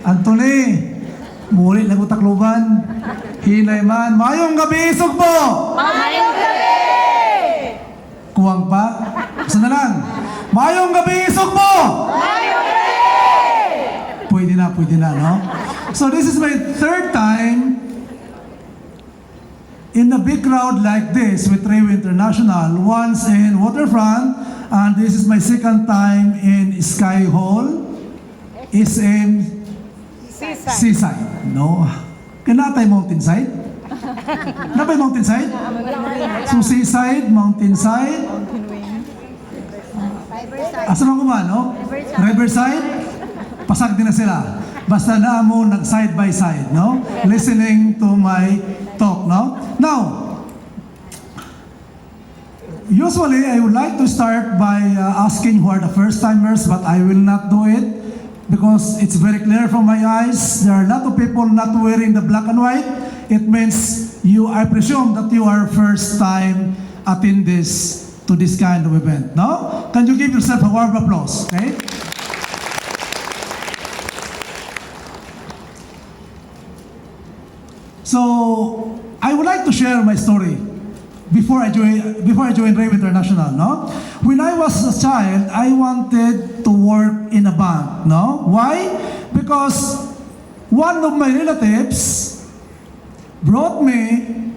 Anthony, muli lang utakluban. Hinay man. Mayong gabi, isog po! Mayong gabi! Kuwang pa? Isa na lang. Mayong gabi, isog po! Mayong gabi! Pwede na, no? So this is my third time in a big crowd like this with Rewe International, once in Waterfront, and this is my second time in Sky Hall, SM Seaside. No? Kanatay mountainside? Napay mountainside? So seaside, mountainside. Asa lang kuman, no? Riverside? Pasag din na sila. Basta na mo nag side by side, no? Listening to my talk, no? Now, usually I would like to start by asking who are the first timers, but I will not do it because it's very clear from my eyes. There are a lot of people not wearing the black and white. It means I presume that you are first time attend to this kind of event, no? Can you give yourself a warm applause, okay? So, I would like to share my story before I joined Rewe International, no? When I was a child, I wanted to work in a bank, no? Why? Because one of my relatives brought me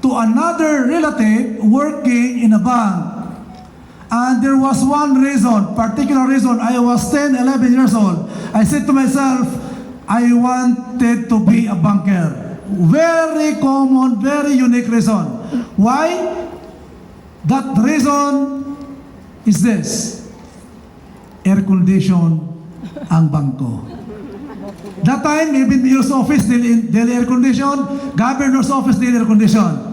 to another relative working in a bank. And there was one reason, particular reason. I was 10, 11 years old. I said to myself, I wanted to be a banker. Very common, very unique reason. Why? That reason is this. Air condition ang bangko. That time, even mayor's office, daily air condition, governor's office, daily air condition.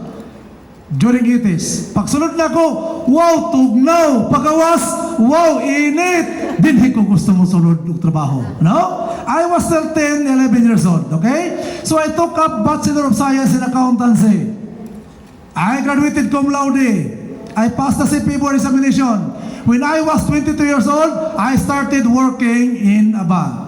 During 80s. Pagsunod na ko, wow, tugnaw. Pagawas, wow, init. Dinhi ko gusto mo sunod ng trabaho. No? I was still 10, 11 years old. Okay? So I took up Bachelor of Science in Accountancy. I graduated cum laude. I passed the CP board examination. When I was 22 years old, I started working in a bank.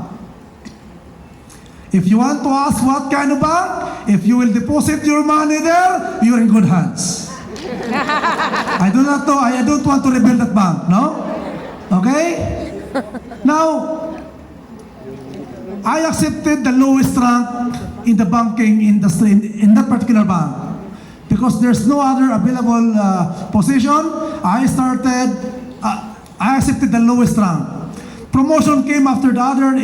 If you want to ask what kind of bank, if you will deposit your money there, you're in good hands. I do not know, I don't want to rebuild that bank, no? Okay? Now, I accepted the lowest rank in the banking industry, in that particular bank. Because there's no other available position, I accepted the lowest rank. Promotion came after the other,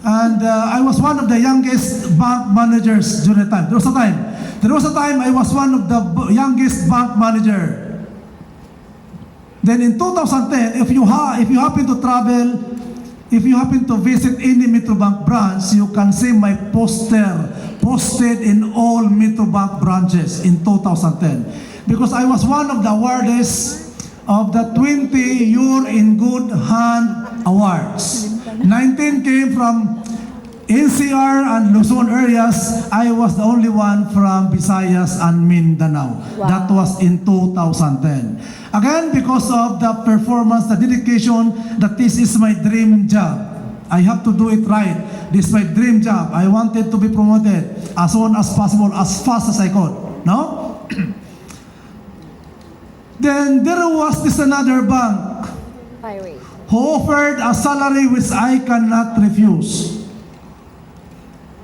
and I was one of the youngest bank managers during the time. There was a time I was one of the youngest bank manager. Then in 2010, if you happen to travel, if you happen to visit any Metrobank branch, you can see my poster posted in all Metrobank branches in 2010. Because I was one of the awardees of the 20 You're in Good Hand Awards. 19 came from NCR and Luzon areas. I was the only one from Visayas and Mindanao. Wow. That was in 2010. Again, because of the performance, the dedication, that this is my dream job. I have to do it right. This is my dream job. I wanted to be promoted as soon as possible, as fast as I could. No? Then there was this another bank Highway. who offered a salary which I cannot refuse,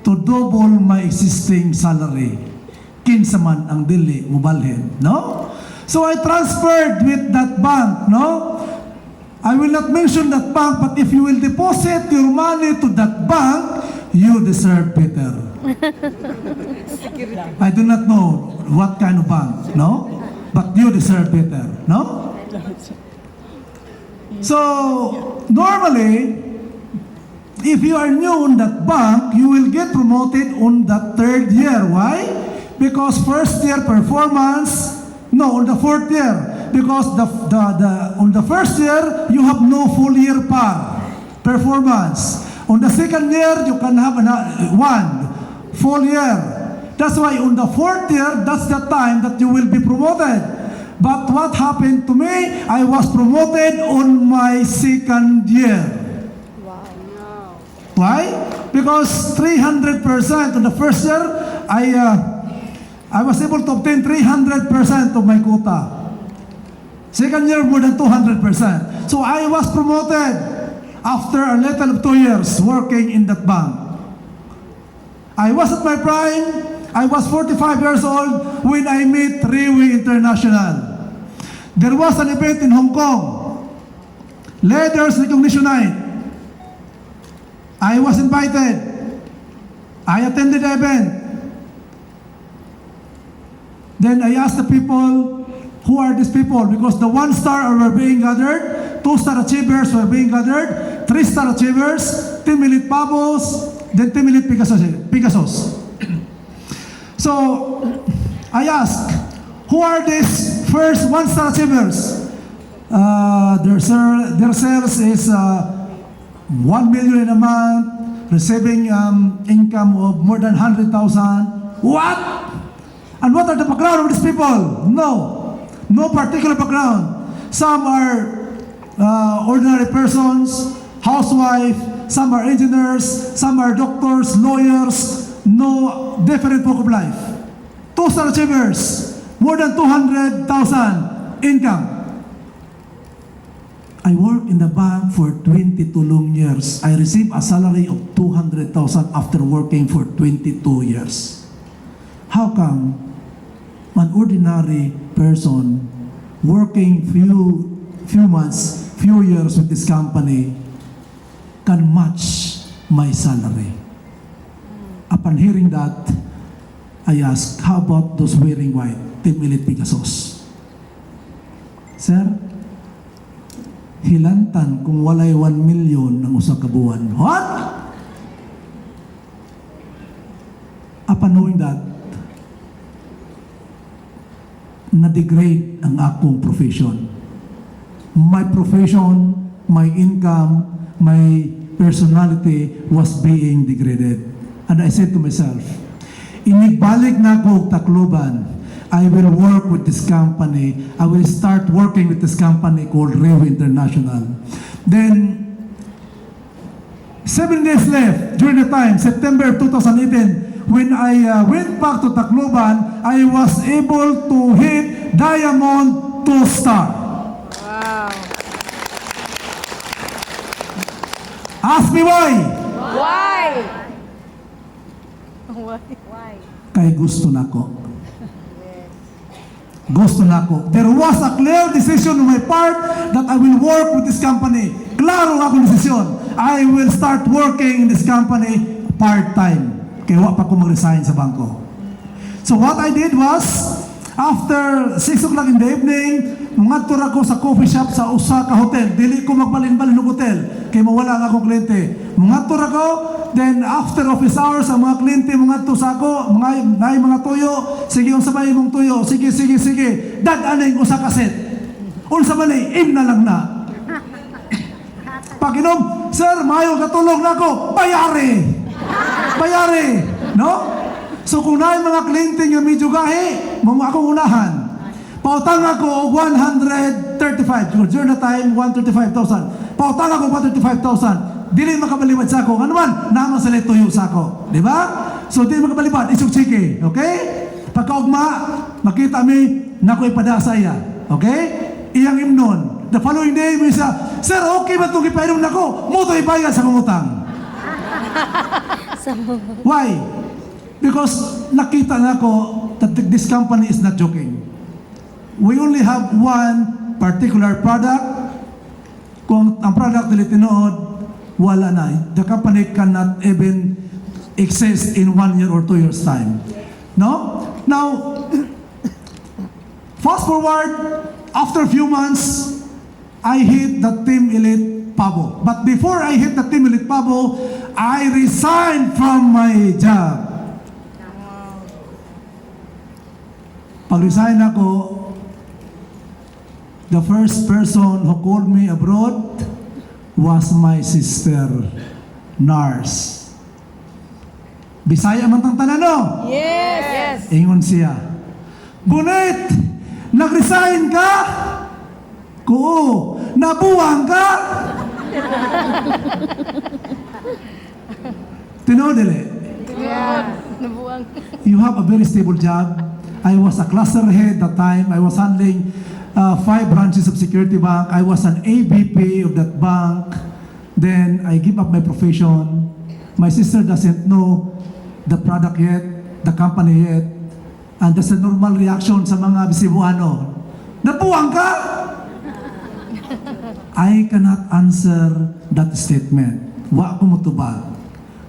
to double my existing salary. Kinsa man ang dili mubalhin, no? So I transferred with that bank, no? I will not mention that bank, but if you will deposit your money to that bank, you deserve better. I do not know what kind of bank, no? But you deserve better, no? So, normally, if you are new in that bank, you will get promoted on the third year. Why? Because first year performance, no, on the fourth year. Because on the first year, you have no full year performance. On the second year, you can have one full year. That's why on the fourth year, that's the time that you will be promoted. But what happened to me? I was promoted on my second year. Wow. Why? Because 300% on the first year, I was able to obtain 300% of my quota. Second year, more than 200%. So I was promoted after a little of 2 years working in that bank. I was at my prime. I was 45 years old when I met Riwi International. There was an event in Hong Kong, Leaders Recognition Night. I was invited. I attended the event. Then I asked the people, who are these people? Because the 1-star were being gathered, 2-star achievers were being gathered, 3-star achievers, Team Elite Pabos, then Team Elite Pegasus. So I asked, who are these first 1-star achievers? Their sales is 1 million in a month, receiving income of more than 100,000. What? And what are the background of these people? No particular background. Some are ordinary persons, housewife, some are engineers, some are doctors, lawyers, no different walk of life. 2-star achievers, more than 200,000 income. I worked in the bank for 22 long years. I received a salary of 200,000 after working for 22 years. How come an ordinary person working few months, few years with this company can match my salary? Upon hearing that, I asked, how about those wearing white, Team Elite Pegasus? Sir, hilantan kung walay 1 million ng usa ka buwan. What? Upon knowing that, na-degrade ang akong profession. My profession, my income, my personality was being degraded. And I said to myself, inigbalik na ako og Tacloban. I will work with this company. I will start working with this company called Riwi International. Then, 7 days left during the time, September 2018, when I went back to Tacloban, I was able to hit Diamond 2-star. Wow. Ask me why? Why? Why? Kay gusto nako. Gusto nako. There was a clear decision on my part that I will work with this company. Klaro nga akong desisyon. I will start working in this company part-time. Kaya wa pa ko mag-resign sa bangko. So what I did was, after 6 o'clock in the evening, nungadto ako sa coffee shop sa usa ka hotel. Dili ko magbalin-balin ng hotel. Kaya mawala nga akong kliyente. Nungadto ako, then after office hours, ang mga kliyente nungadto sa ako, mga tuyo, sige unsa ba imong tuyo? Sige. Dad-aning usa ka set. Unsa man im na lang na. Pag-inom, sir, mayo katulog na ako. Bayari. No? So kung na mga kliyente nga medyo gahi, mga akong unahan. Pautang ako 135. During the time, 135,000. Pautang ako 135,000. Dili makabalibad sa ako. Ano man? Naman sa tuyo sa ako. Di ba? So dili makabalibad. Isog sige. Okay? Pagkaugma, makita mi na ko ipadasa iya. Okay? Iyang imnon. The following day, may isa, sir, okay ba itong ipainom na ko? Muto ibayad sa kumutang. Why? Because nakita na ko that this company is not joking. We only have one particular product. Kung ang product nila tinood, wala na. The company cannot even exist in 1 year or 2 years time. No? Now, fast forward, after a few months, I hit the Team Elite Pabo. But before I hit the Team Elite Pabo, I resigned from my job. Pag-resign ako, the first person who called me abroad was my sister, nurse. Bisaya man tang tanan, no? Yes. Ingon siya, Bunit, nag-resign ka? Koo, nabuwang ka? Tinood dili. Yeah. Nabuang. You have a very stable job. I was a cluster head that time. I was handling 5 branches of Security Bank. I was an AVP of that bank. Then I give up my profession. My sister doesn't know the product yet, the company yet. And that's a normal reaction sa mga Bisibuano. Nabuang ka? I cannot answer that statement. Wa ko motubag.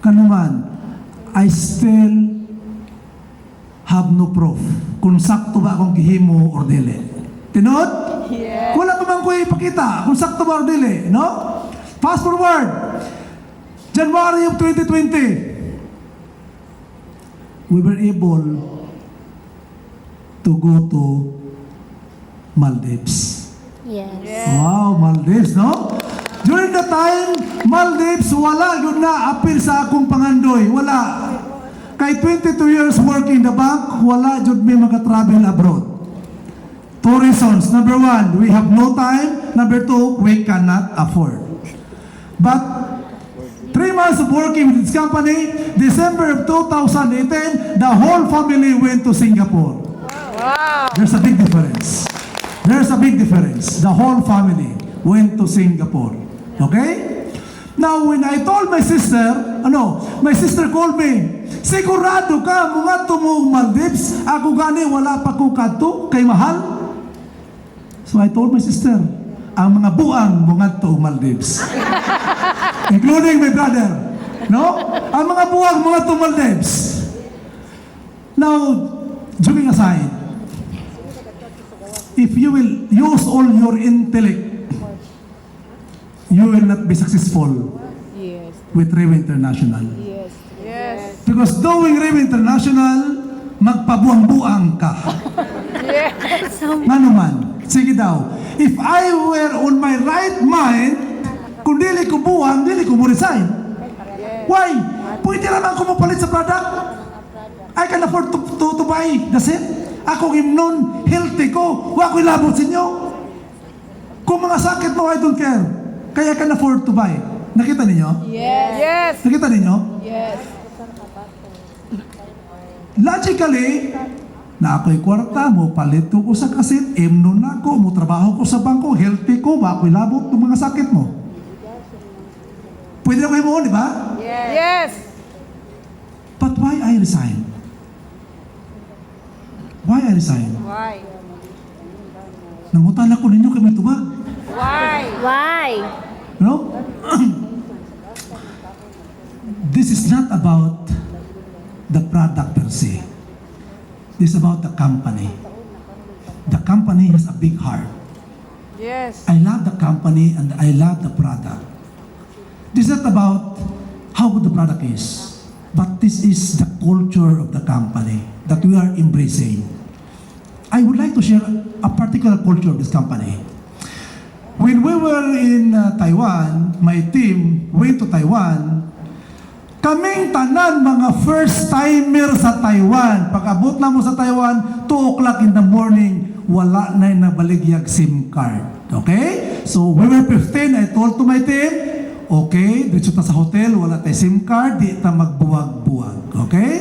Kanuman, I still have no proof kung sakto ba akong gihimo or dili. Tinod? Yeah. Wala ko man ko ipakita kung sakto ba or dili, no? Fast forward. January of 2020. We were able to go to Maldives. Yes. Wow, Maldives, no? During the time, Maldives, wala yun na appeal sa akong pangandoy. Wala. Kay 22 years working in the bank, wala yun may mag-travel abroad. 2 reasons. Number 1, we have no time. Number 2, we cannot afford. But 3 months of working with this company, December of 2018, the whole family went to Singapore. Wow. There's a big difference. There's a big difference. The whole family went to Singapore. Okay? Now, when I told my sister, my sister called me, sigurado ka, mga tumong Maldives, ako gani, wala pa ko kadto, kay mahal. So I told my sister, ang mga buang mga to Maldives. Including my brother. No? Ang mga buang mga to Maldives. Now, joking aside, if you will use all your intellect, you will not be successful Yes. with Rewe International. Yes. Yes. Because doing Rewe International, magpabuang-buang ka. Yes. Nga naman, sige daw, if I were on my right mind, kung dili ko buang, dili ko mo resign. Why? Pwede naman ko mapalit sa product. I can afford to buy the set. Ako imnon, healthy ko, wa ko'y labot sa inyo. Kung mga sakit mo, I don't care. Kaya I can afford to buy. Nakita ninyo? Yes. Yes. Nakita ninyo? Yes. Logically, na ako'y kwarta mo, palito ko sa kasit, imnon ako, mo trabaho ko sa bangko, healthy ko, wa ko'y labot ng mga sakit mo. Pwede ako mo, di ba? Yes. But why I resign? Why I resign? Why? Nangutan ako ninyo kay may tubag. Why? Why? No? This is not about the product per se. This is about the company. The company has a big heart. Yes. I love the company and I love the product. This is not about how good the product is, but this is the culture of the company that we are embracing. I would like to share a particular culture of this company. When we were in Taiwan, my team went to Taiwan, kaming tanan mga first-timer sa Taiwan. Pag-abot na mo sa Taiwan, 2 o'clock in the morning, wala na yung nabaligyag SIM card. Okay? So, we were 15. I told to my team, okay, dito ta sa hotel, wala tayo SIM card, di ta magbuwag-buwag. Okay?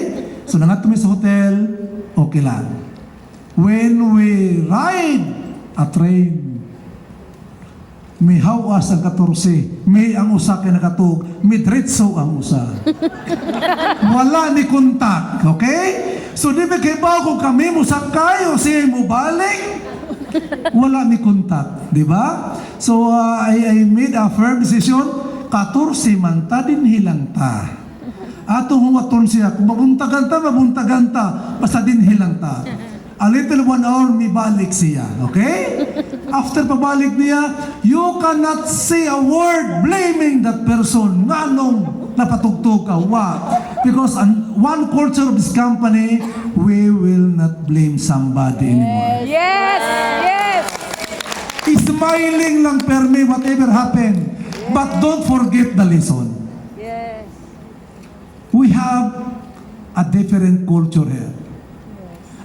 So, nangat kami sa hotel, okay lang. When we ride a train, may hawas ang 14, may ang usa kay nakatug, may diretso ang usa. Wala ni kontak, okay? So di ba kay ba kung kami mo sakay o siya mo balik? Wala ni kontak, di ba? So I made a firm decision, 14 man ta din hilang ta. Atong huwaton siya, kung mabuntagan ta, basta din hilang ta. A little 1 hour, may balik siya. Okay? After pabalik niya, you cannot say a word blaming that person. Nga nung napatugtog ka. Wa. Because one culture of this company, we will not blame somebody anymore. Yes. Yes. Smiling lang perme whatever happened. But don't forget the lesson. Yes. We have a different culture here.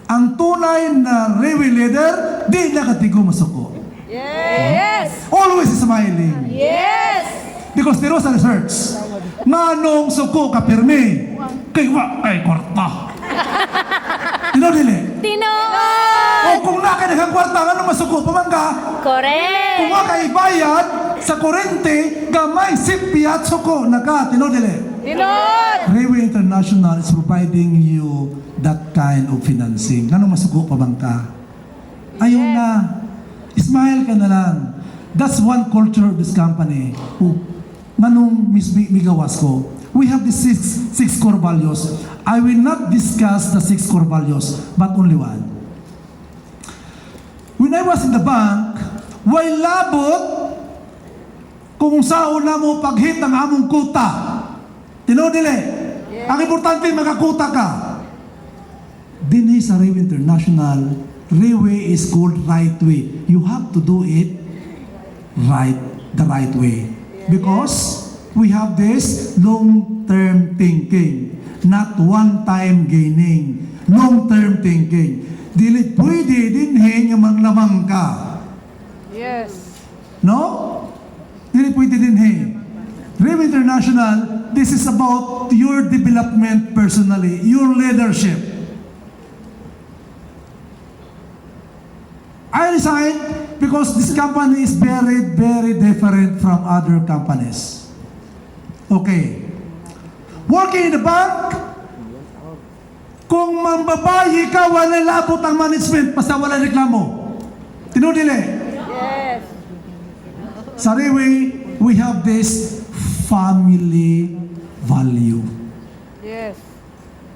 Ang tunay na Rewe leader, di nakatigo masuko. Yes. Always smiling. Yes. Because there was a research. Nganong suko ka pirmi? Kay wa kay kwarta. Tino dili? Tinood. O kung na kay daghang kwarta, ano masuko pa man ka? Correct. Kung wa kay bayad sa kurente, gamay sipiyat suko na ka. Tino dili? Tinood. Railway International is providing you that kind of financing. Anong masuko pa bang ka? Ayaw na. Smile ka na lang. That's one culture of this company. Manong migawas ko, we have the six core values. I will not discuss the 6 core values, but only one. When I was in the bank, while labot, kung saan na mo paghit ang among kuta, tinodili, ang importante makakuta ka. Din sa Railway International, railway is called right way. You have to do it the right way. Because we have this long-term thinking, not one-time gaining. Long-term thinking. Dili pwede dinhin nga manglamang ka. Yes. No? Dili pwede dinhin. Railway International, this is about your development personally, your leadership. I resigned because this company is very, very different from other companies. Okay. Working in the bank, kung mambabayi ka, wala labot ang management, basta wala reklamo. Tinudili. Yes. Sa Railway, we have this family value. Yes.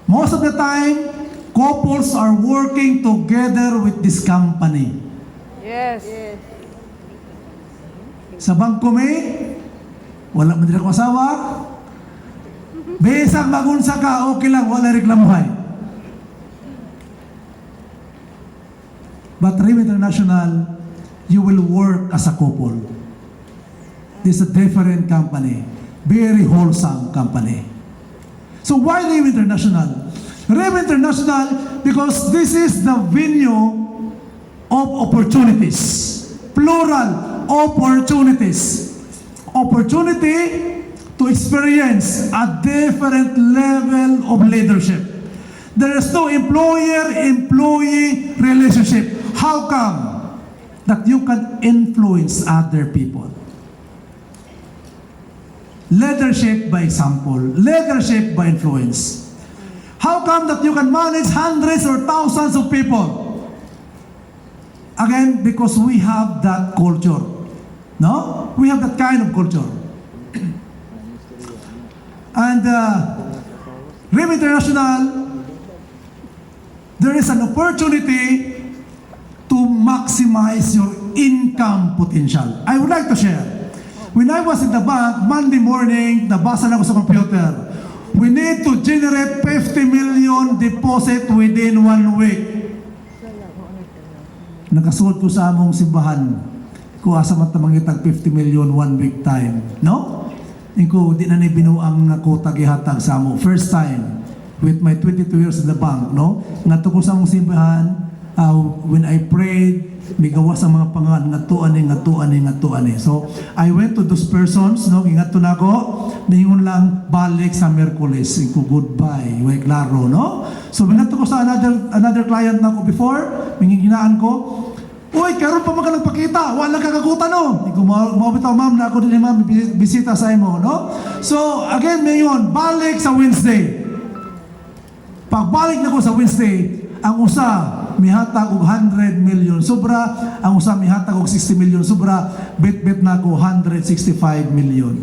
Most of the time, couples are working together with this company. Yes. Sa bangko may, wala man din ako asawa. Besang magunsa ka, okay lang, wala reklamuhay. But Railway International, you will work as a couple. This is a different company. Very wholesome company. So why Railway International? Railway International, because this is the venue of opportunities. Plural, opportunities. Opportunity to experience a different level of leadership. There is no employer-employee relationship. How come that you can influence other people? Leadership by example, leadership by influence. How come that you can manage hundreds or thousands of people? Again, because we have that culture. No? We have that kind of culture. And Railway International, there is an opportunity to maximize your income potential. I would like to share. When I was in the bank, Monday morning, nabasa lang ako sa computer. We need to generate 50 million deposit within 1 week. Nakasuot ko sa among simbahan. Kung asa man tamangitag 50 million 1 week time. No? Ingko, di na ni binuang ako tagihatag sa amo. First time, with my 22 years in the bank, no? Nga ko sa among simbahan, when I prayed, may gawa sa mga pangan, ngatuan ni. So, I went to those persons, no? Ingat na ako, ningon lang, balik sa Merkulis. Ingko, goodbye. Way klaro, no? So, mingat ko sa another client na ko before, minginginaan ko, uy, karon pa mga nagpakita, walang kakagutan, no? Ikaw, mabitaw, ma'am, na ako din, ma'am, bisita sa imo, no? So, again, ngayon, balik sa Wednesday. Pagbalik na ko sa Wednesday, ang usa, mihatag og 100 million sobra, ang usa mihatag og 60 million sobra, bit-bit na ko 165 million.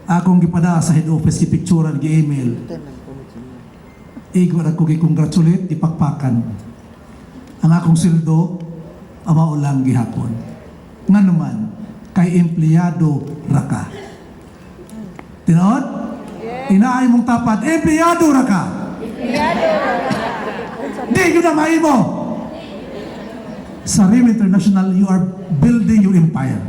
Akong gipada sa head office, gipicturan, gi-email. Igo na ko gi-congratulate, ipakpakan. Ang akong sildo, amao lang gihapon. Nga naman, kay empleyado raka. Tinood? Inaay mong tapat, empleyado raka. Di ko na maimo. Sa Railway International, you are building your empire.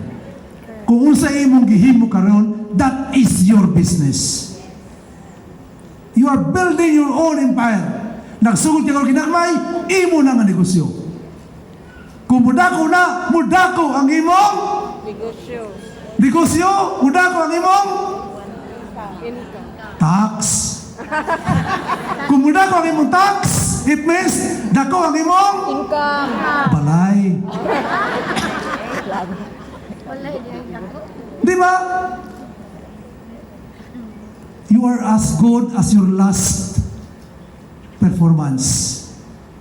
Kung unsa imong gihimo karon, that is your business. You are building your own empire. Nagsugod ka kung kinagmay, imo na nga negosyo. Kung mudako na, mudako ang imong Negosyo. Negosyo, una ko ang imong Income. tax. Kung muna ko ang imong tax, it means dako ang imong Income. balay. Di ba? You are as good as your last performance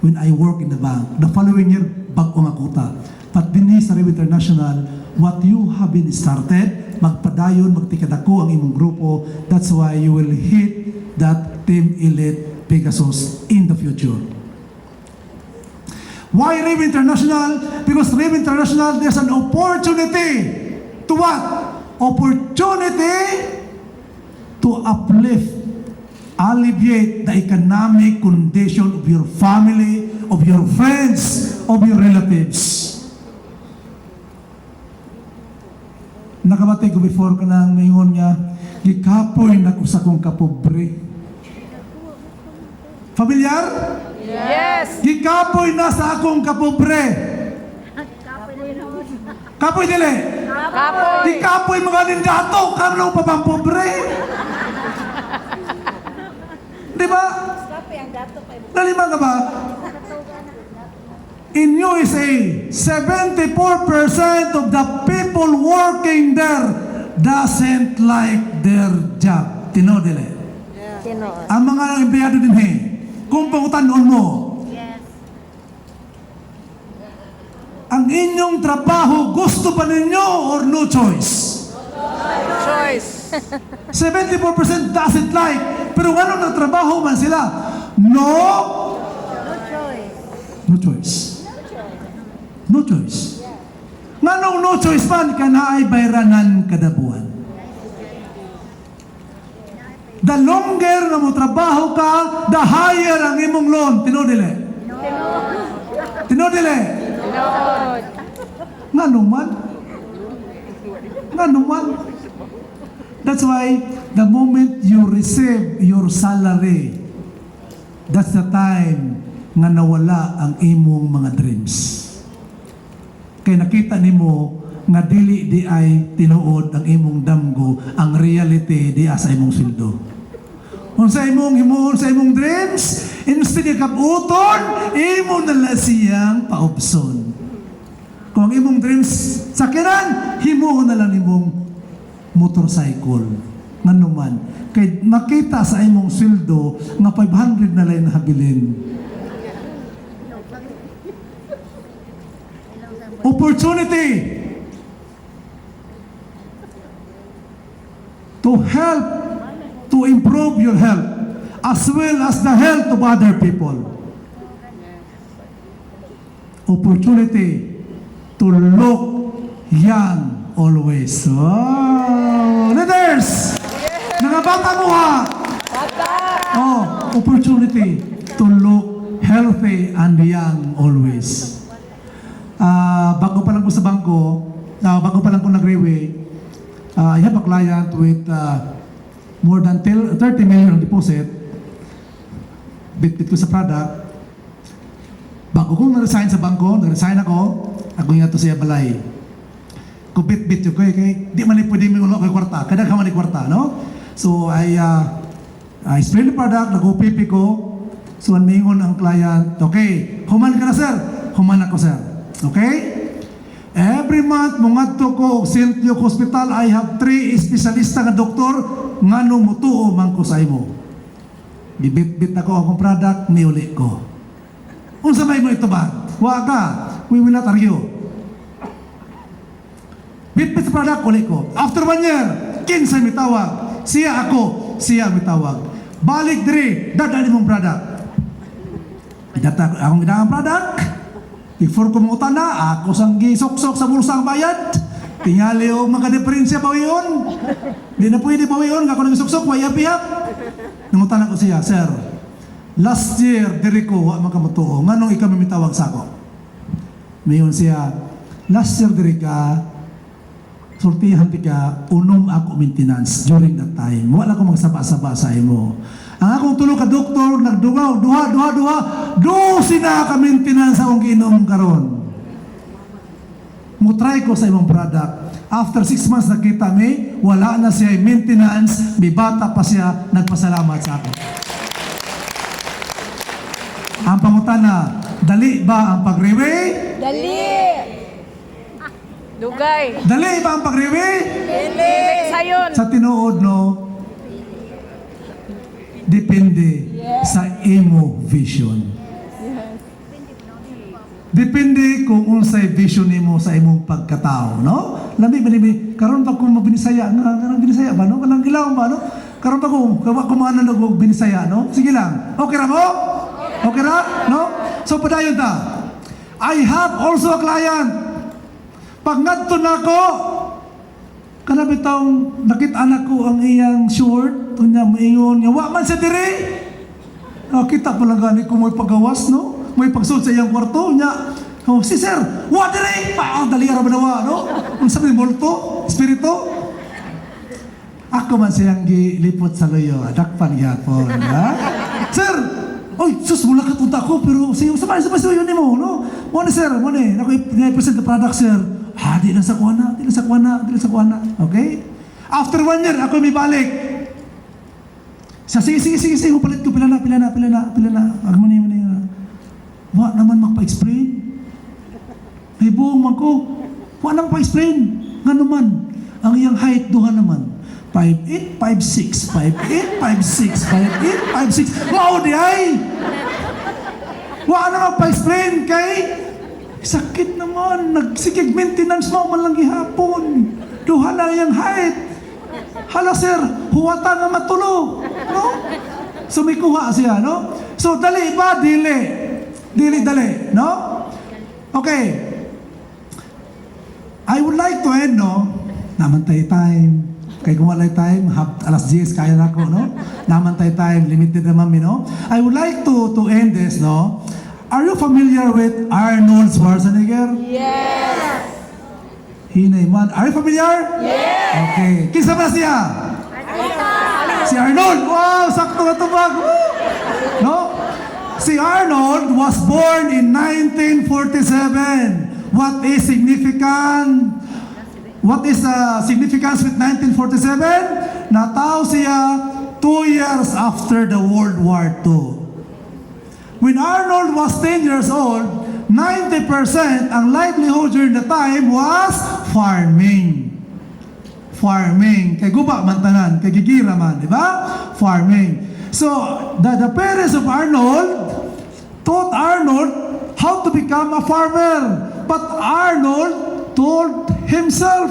when I work in the bank. The following year, bago nga kuta. But din sa Rev International, what you have been started, magpadayon, magtikadako ang imong grupo. That's why you will hit that Team Elite Pegasus in the future. Why Rev International? Because Rev International, there's an opportunity to what? Opportunity to uplift, alleviate the economic condition of your family, of your friends, of your relatives. Nakabatay ko before ka nang maingon nga, gikapoy na ko sa kong kapobre. Familiar? Yes. Gikapoy na sa akong kapobre. Kapoy dili. Kapoy. Gikapoy mga nindato, karong pa bang pobre. Di ba? Nalima ka ba? In USA, 74% of the people working there doesn't like their job. Tinodile. Tinood. Ang mga empleyado din kung pangutanon mo, ang inyong trabaho, gusto ba ninyo or no choice? Choice. 74% doesn't like. Pero anong nagtrabaho man sila? No choice. No choice. Nganong no choice man ka na ay bayranan kada buwan. The longer na mo trabaho ka, the higher ang imong loan. Tinodile. Tinodile. Tinood. Nganuman. Nganuman. That's why the moment you receive your salary, that's the time nga nawala ang imong mga dreams. Kaya nakita nimo nga dili di ay tinuod ang imong damgo, ang reality di sa imong sweldo. Kung sa imong himuon sa imong dreams, instead of kabuton, imo na siyang paubson. Kung ang imong dreams sakiran, himuon na lang imong motorcycle. Ngano man, kay makita sa imong sweldo nga 500 na lang nahabilin. Opportunity to help, to improve your health as well as the health of other people. Opportunity to look young always. Oh, leaders! Mga bata mo ha! Oh, opportunity to look healthy and young always. Bago pa lang ko sa bangko, bago pa lang ko nag-railway, I have a client with more than 30 million deposit. Bit-bit ko sa product. Bago kong na-resign sa bangko, na-resign ako nga to siya balay. Kung bit-bit yun, kaya di man pwede may ulo kay kwarta, kada ka man kwarta, no? So, I spray the product, nag-OPP ko, so mingon ang client, okay, human ka na sir? Human ako sir. Okay? Every month, mungadto ko og St. Luke Hospital, I have 3 espesyalista nga doktor nga nung mutuo man ko sa imo. Bibit-bit ako akong product, niuli ko. Unsa may mo ito ba? Wa ka, we will not argue. Bit-bit sa product, uli ko. After 1 year, kinsa mitawag. Siya ako, siya mitawag. Balik diri, dadali mong product. Data akong ginang product. Before kumutan na, ako sang gisok-sok sa bulsang bayad. Tingali o mga diferensya pa yun. Di na pwede pa yun. Ako nang gisok-sok, wayap-yap. Nangutan ako siya, sir, last year, diri ko, wa makamutuo. Nganong ikaw mamitawag sa ako? Mayon siya, last year diri ka, sortihan ti ka, unom ako maintenance during that time. Wala ko magsaba-saba sa imo. Ang akong tulo ka doktor, nagdugaw, duha, sina ka maintenance akong giinom karon. Mutry ko sa imong product. After 6 months nakita mi, wala na siya maintenance, may bata pa siya, nagpasalamat sa akin. Ang pangutana, dali ba ang pag-reweigh? Dali. Dugay. Dali ba ang pag-reweigh? Dili. Sayon. Sa tinuod, no? Depende sa imo vision. Depende kung unsay vision nimo sa imong pagkatao, no? Lami karon pa ko mabinisaya nga kanang binisaya ba no? Kanang ilaw ba no? Karon pa ko kumaana og binisaya, no? Sige lang. Okay ra mo? Okay ra? No? So padayon ta. I have also a client. Pag ngadto nako, kana bitawng nakita ko ang iyang short, unya moingon nga wa man sa diri. Kita pa lang gani ko mo'y pagawas, no? May pagsud sa iyang kwarto niya. Oh, si sir, wa dire. Dali ra banawa, no? Ang sabi multo, espiritu. Ako man siyang gilipot sa loyo, dakpan gyapon, ha? Sir, oy, sus mula ka punta ko pero sa yun nimo, no? Mo ni sir, mo ni, ako i-present the product, sir. Di lang sa kuana. Okay? After 1 year, ako may balik. Sige, palit ko, pila na. Agmani. Wa naman magpa-explain. May buong man ko. Wa naman pa-explain. Nga naman, ang iyang height duha naman. 5'8", 5'6", 5'8", 5'8", 5'6". Wow, di ay! Wa naman pa-explain kay sakit naman. Nagsikig maintenance mo man lang gihapon. Duha na iyang height. Hala sir, huwata nga matulo. No? So may kuha siya, no? So dali ba? Dili, no? Okay. I would like to end, no? Namantay time. Kaya kung walay time, alas 10, kaya na ko, no? Namantay time, limited naman, no? I would like to end this, no? Are you familiar with Arnold Schwarzenegger? Yes. Hinay man. Are you familiar? Yes. Okay. Kisa ba siya? Si Arnold. Wow, sakto na tubag. No? Si Arnold was born in 1947. What is the significance with 1947? Natao siya 2 years after the World War II. When Arnold was 10 years old, 90% ang livelihood during the time was farming. Kay guba man tanan, kay gigira man, di ba? Farming. So, the parents of Arnold taught Arnold how to become a farmer. But Arnold told himself,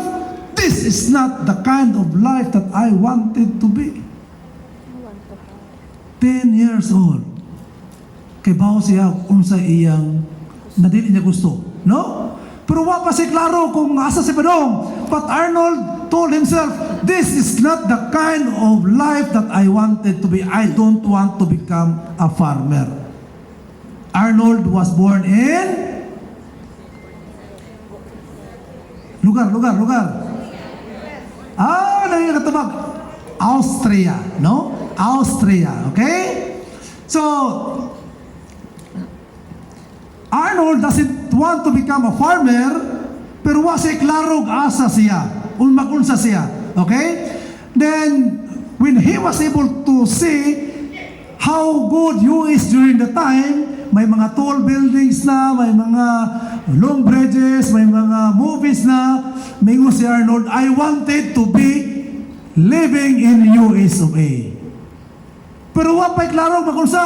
this is not the kind of life that I wanted to be. 10 years old. Kay bawo siya unsa iyang nadili niya gusto, no? Pero wa pa si klaro kung asa si Padong. But Arnold told himself, this is not the kind of life that I wanted to be. I don't want to become a farmer. Arnold was born in lugar. Nangyayatabag. Austria, no? Austria, okay? So, Arnold doesn't want to become a farmer, pero wa siya klarog asa siya, magunsa siya, okay? Then, when he was able to see how good US during the time, may mga tall buildings na, may mga long bridges, may mga movies na, mingo si Arnold, I wanted to be living in US of A. Pero wa pa'y klaro magunsa.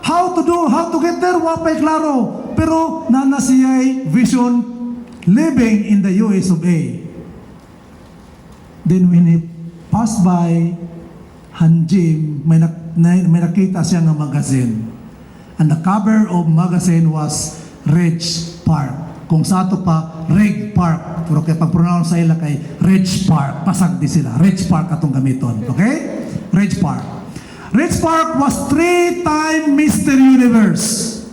How to get there, wa pa'y klaro. Pero nana siya'y vision living in the US of A. Then when he passed by Hanjim, may nakita siya ng magazine. And the cover of magazine was Ridge Park. Kung sa ato pa, Reg Park. Pero kaya pag-pronounce sa ila kay Ridge Park, pasag di sila. Ridge Park atong gamiton. Okay? Ridge Park. Ridge Park was 3-time Mr. Universe.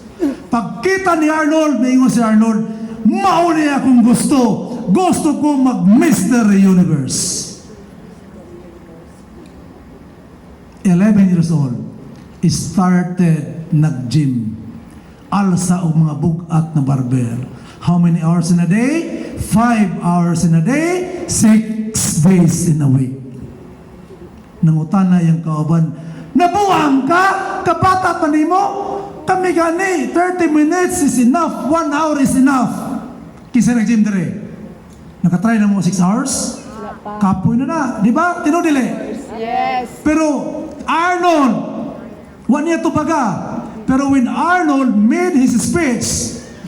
Pagkita ni Arnold, maingon si Arnold, mauli akong gusto. Gusto ko mag-Mr. Universe. 11 years old, started nag-gym. Alsa o mga bugat na barber. How many hours in a day? 5 hours in a day, 6 days in a week. Nangutan na yung kauban, nabuang ka? Kabata pa nimo? Kami gani, 30 minutes is enough, 1 hour is enough. Kisa nag-gym dire. Nakatry na mo 6 hours? Kapoy na, di ba? Tinudili. Yes. Pero Arnold, one year to baga. Pero when Arnold made his speech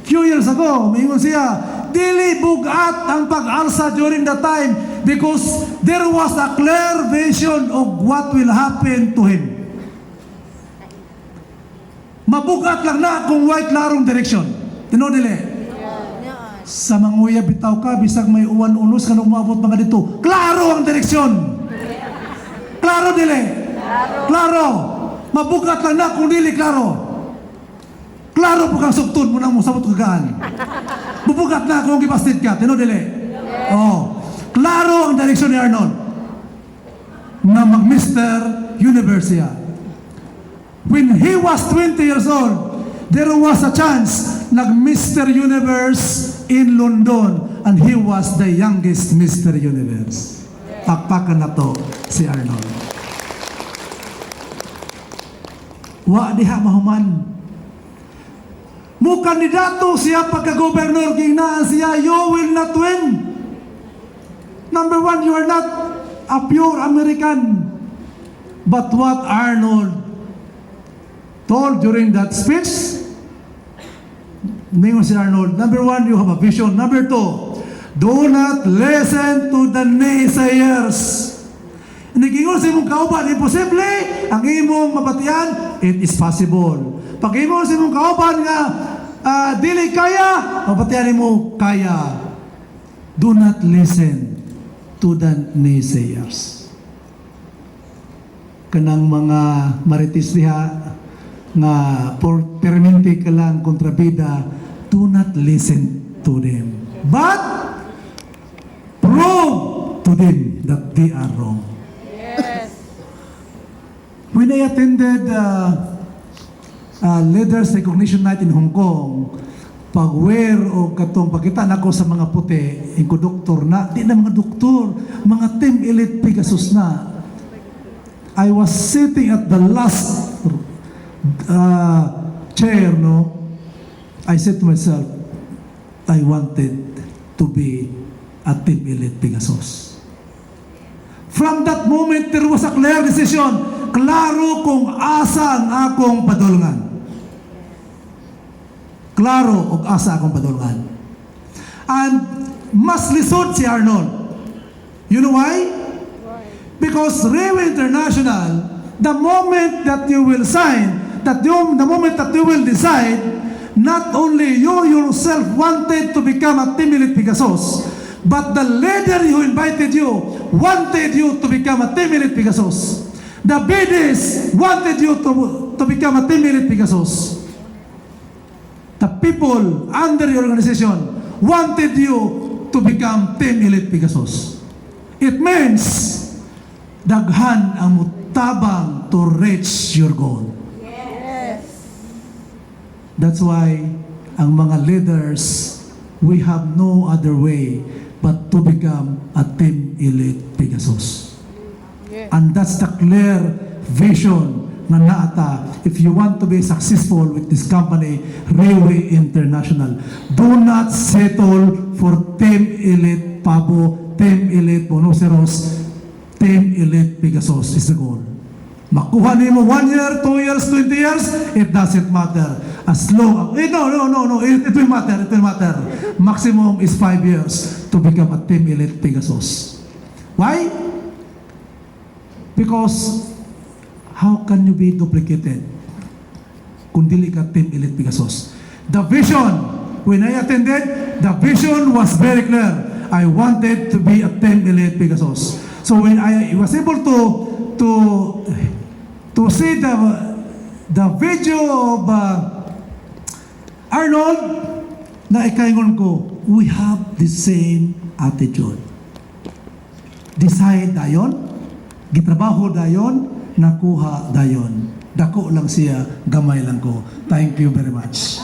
few years ago, mayroon siya, dili bugat ang pag-alsa during that time because there was a clear vision of what will happen to him. Mabugat lang na kung white larong direction. Tinodili. Sa manguya bitaw ka, bisag may uwan unos ka na umabot mga dito. Klaro ang direksyon. Klaro dili. Klaro. Mabugat lang na kung dili klaro. Klaro po kang sugtun mo nang musabot kagaan. Bubugat na kung gipastid ka. Tinodili. Oh. Klaro ang direksyon ni Arnold na mag-Mr. Universe siya. When he was 20 years old, there was a chance nag-Mr. Universe in London and he was the youngest Mr. Universe. Pakpakan na to si Arnold. Wa diha mahuman. Mo kandidato siya pagka-gobernador ginaan siya, you will not win. Number one, you are not a pure American. But what Arnold told during that speech, Ningon si Arnold, number one, you have a vision. Number two, do not listen to the naysayers. Nagingon sa imong kauban, imposible, ang imong mabatian, it is possible. Pag imong sa imong kauban nga, dili kaya, mabatian mo kaya. Do not listen to the naysayers. Kanang mga maritis diha, nga permanente ka lang kontrabida, do not listen to them. But prove to them that they are wrong. Yes. When I attended Leaders Recognition Night in Hong Kong, pag-wear o katong pagkita nako sa mga puti, ko doktor na, di na mga doktor, mga Team Elite Pegasus na. I was sitting at the last chair, no? I said to myself, I wanted to be a Team Elite Pegasus. From that moment, there was a clear decision. Klaro kung asa ang akong padulungan. Klaro kung asa akong padulungan. And mas lisod si Arnold. You know why? Because Railway International, the moment that you will sign, the moment that you will decide, not only you yourself wanted to become a Team Elite Pegasus, but the leader who invited you wanted you to become a Team Elite Pegasus. The BDs wanted you to become a Team Elite Pegasus. The people under your organization wanted you to become Team Elite Pegasus. It means daghan ang mutabang to reach your goal. That's why ang mga leaders, we have no other way but to become a Team Elite Pegasus. And that's the clear vision na naata. If you want to be successful with this company, Railway International, do not settle for Team Elite Pabo, Team Elite Monoceros, Team Elite Pegasus is the goal. Makuha nimo 1 year, 2 years, 20 years, it doesn't matter. As long, no, it will matter. Maximum is 5 years to become a Team Elite Pegasus. Why? Because how can you be duplicated kung dili ka Team Elite Pegasus? The vision, when I attended, the vision was very clear. I wanted to be a Team Elite Pegasus. So when I was able to see the video of Arnold, na ikaingon ko, we have the same attitude. Decide dayon, gitrabaho dayon, nakuha dayon. Dako lang siya, gamay lang ko. Thank you very much.